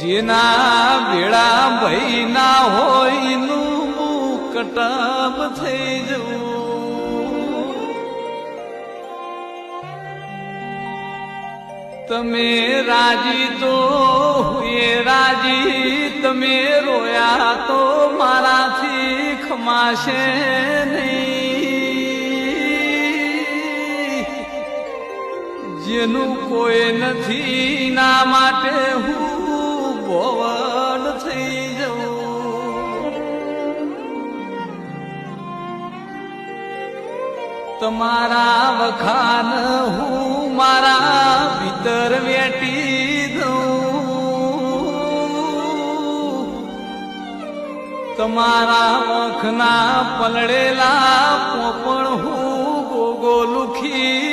જેના ભેળા ભઈ ના હોય નું કટબ થઈ જવું. તમે રાજી તો હુએ રાજી, તમે રોયા તો મારાથી ખમાશે નહીં. જેનું કોઈ નથી ના માટે હું ભોવડ થઈ જવું. તમારા વખાન હું મારા ભીતર વેટી દઉં. તમારા વખના પલળેલા પોપણ હું ગોગો લુખી